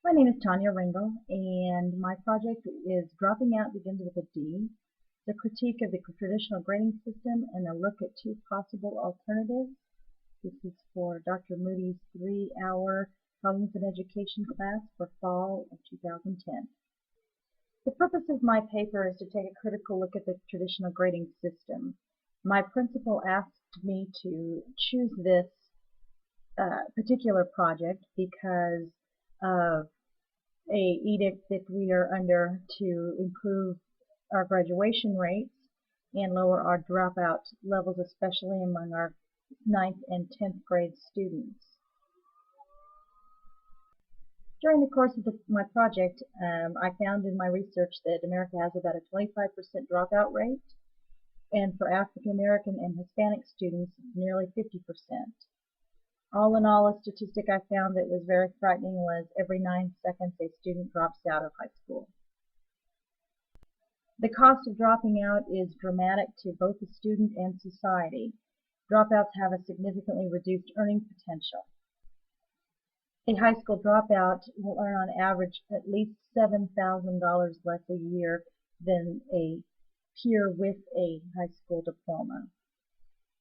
My name is Tanya Ringel, and my project is Dropping Out Begins with a D, the critique of the traditional grading system and a look at two possible alternatives. This is for Dr. Moody's 3-hour Problems in Education class for fall of 2010. The purpose of my paper is to take a critical look at the traditional grading system. My principal asked me to choose this particular project because of a edict that we are under to improve our graduation rates and lower our dropout levels, especially among our 9th and 10th grade students. During the course of my project, I found in my research that America has about a 25% dropout rate, and for African American and Hispanic students, nearly 50%. All in all, a statistic I found that was very frightening was every 9 seconds a student drops out of high school. The cost of dropping out is dramatic to both the student and society. Dropouts have a significantly reduced earning potential. A high school dropout will earn on average at least $7,000 less a year than a peer with a high school diploma.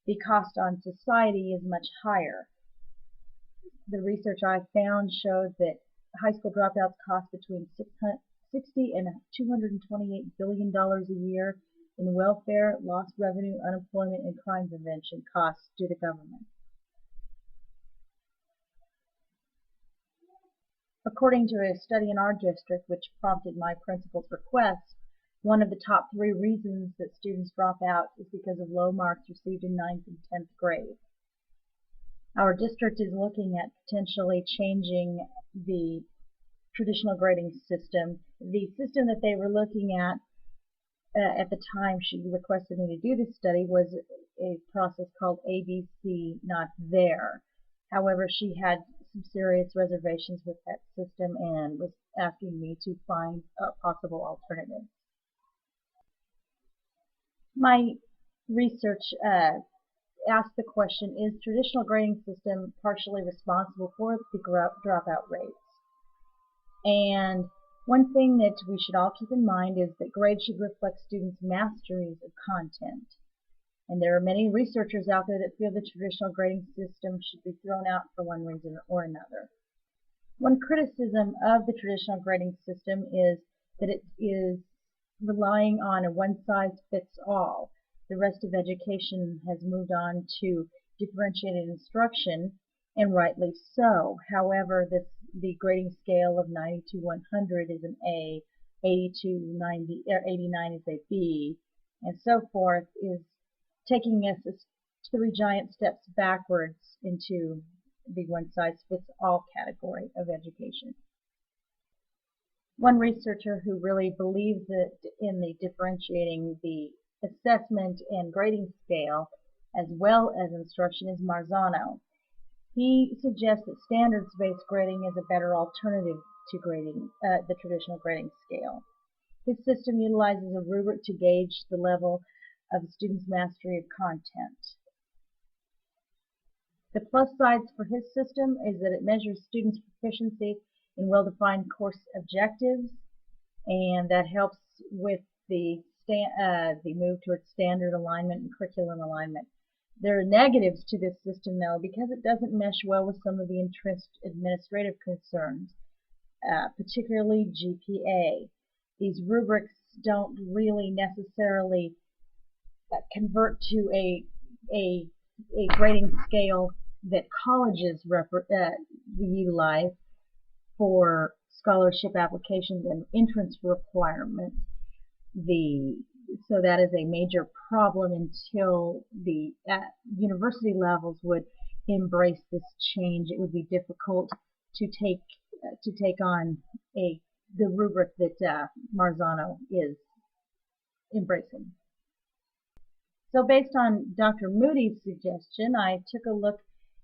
The cost on society is much higher. The research I found showed that high school dropouts cost between $60 and $228 billion a year in welfare, lost revenue, unemployment, and crime prevention costs to the government. According to a study in our district, which prompted my principal's request, one of the top 3 reasons that students drop out is because of low marks received in 9th and 10th grade. Our district is looking at potentially changing the traditional grading system. The system that they were looking at the time she requested me to do this study was a process called ABC Not There. However, she had some serious reservations with that system and was asking me to find possible alternatives. My research asked the question, is traditional grading system partially responsible for the dropout rates? And one thing that we should all keep in mind is that grades should reflect students' masteries of content. And there are many researchers out there that feel the traditional grading system should be thrown out for one reason or another. One criticism of the traditional grading system is that it is relying on a one-size-fits-all. The rest of education has moved on to differentiated instruction, and rightly so. However, the grading scale of 90 to 100 is an A, 80 to 90, or 89 is a B, and so forth, is taking us 3 giant steps backwards into the one-size-fits-all category of education. One researcher who really believes that in the differentiating the assessment and grading scale as well as instruction is Marzano. He suggests that standards-based grading is a better alternative to grading the traditional grading scale. His system utilizes a rubric to gauge the level of a student's mastery of content. The plus sides for his system is that it measures students' proficiency in well-defined course objectives, and that helps with the move towards standard alignment and curriculum alignment. There are negatives to this system, though, because it doesn't mesh well with some of the entrenched administrative concerns, particularly GPA. These rubrics don't really necessarily convert to a grading scale that colleges utilize for scholarship applications and entrance requirements. So that is a major problem until the university levels would embrace this change. It would be difficult to take on the rubric that Marzano is embracing. So based on Dr. Moody's suggestion, I took a look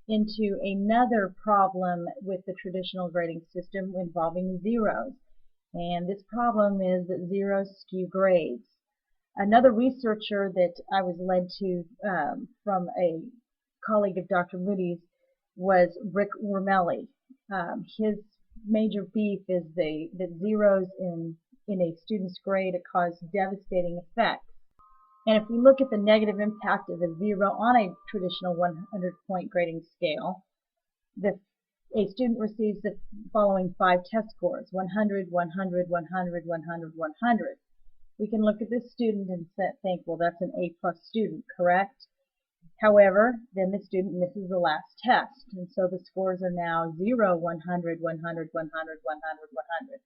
into another problem with the traditional grading system involving zeros. And this problem is that zeros skew grades. Another researcher that I was led to from a colleague of Dr. Moody's was Rick Wormeli. His major beef is that zeros in a student's grade cause devastating effects. And if we look at the negative impact of a zero on a traditional 100-point grading scale, a student receives the following 5 test scores: 100, 100, 100, 100, 100. We can look at this student and think, well, that's an A+ student, correct? However, then the student misses the last test, and so the scores are now 0, 100, 100, 100, 100, 100.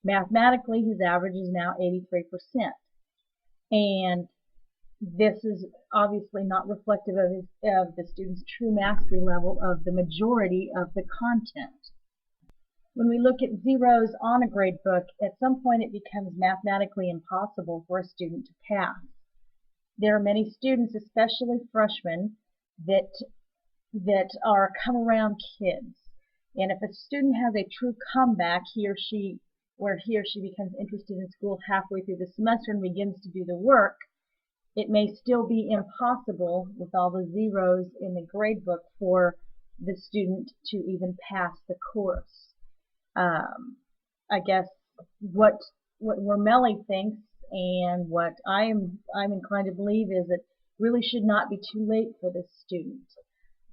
Mathematically, his average is now 83%. And this is obviously not reflective of the student's true mastery level of the majority of the content. When we look at zeros on a grade book, at some point it becomes mathematically impossible for a student to pass. There are many students, especially freshmen, that are come-around kids. And if a student has a true comeback, where he or she becomes interested in school halfway through the semester and begins to do the work, it may still be impossible with all the zeros in the grade book for the student to even pass the course. I guess what Wormelli thinks and what I'm inclined to believe is that it really should not be too late for this student.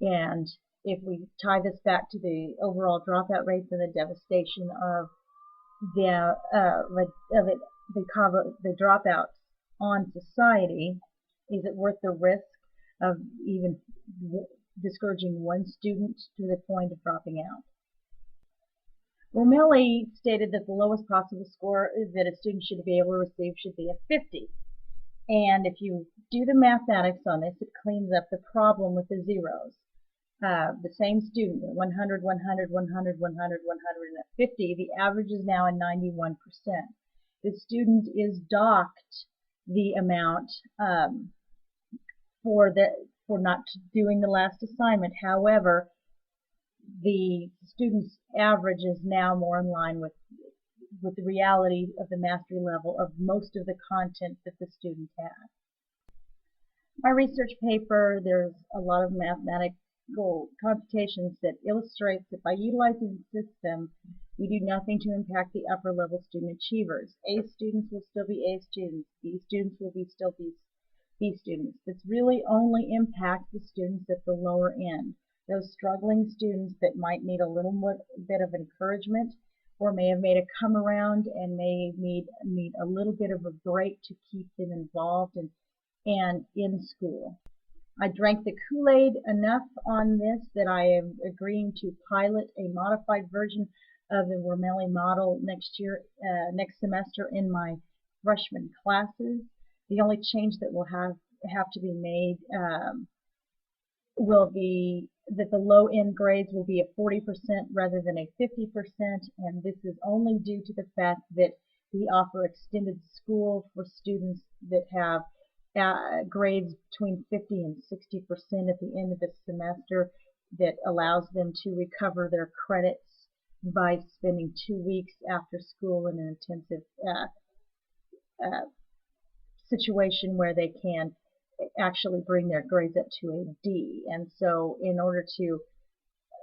And if we tie this back to the overall dropout rates and the devastation of the dropout on society, is it worth the risk of even discouraging one student to the point of dropping out? Wormelli stated that the lowest possible score that a student should be able to receive should be a 50. And if you do the mathematics on this, it cleans up the problem with the zeros. The same student, 100, 100, 100, 100, 100, and a 50, the average is now a 91%. The student is docked the amount for not doing the last assignment. However, the student's average is now more in line with the reality of the mastery level of most of the content that the student has. My research paper, there's a lot of mathematical computations that illustrates that by utilizing the system, we do nothing to impact the upper level student achievers. A students will still be A students. B students will still be B students. This really only impacts the students at the lower end. Those struggling students that might need a little more bit of encouragement, or may have made a come around and may need a little bit of a break to keep them involved and in school. I drank the Kool-Aid enough on this that I am agreeing to pilot a modified version of the Wormelli model next semester in my freshman classes. The only change that will have to be made will be that the low-end grades will be a 40% rather than a 50%, and this is only due to the fact that we offer extended school for students that have grades between 50 and 60% at the end of the semester, that allows them to recover their credits by spending 2 weeks after school in an intensive situation where they can actually bring their grades up to a D. And so in order to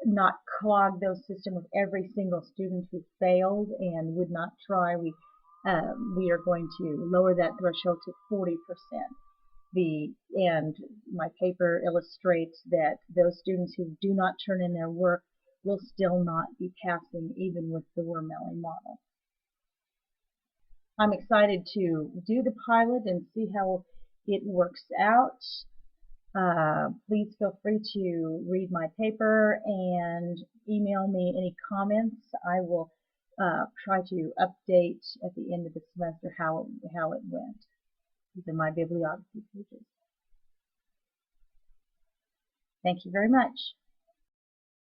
not clog those systems with every single student who failed and would not try, we are going to lower that threshold to 40%. And my paper illustrates that those students who do not turn in their work will still not be passing even with the Wormelli model. I'm excited to do the pilot and see how it works out. Please feel free to read my paper and email me any comments. I will try to update at the end of the semester how it went. These are my bibliography pages. Thank you very much.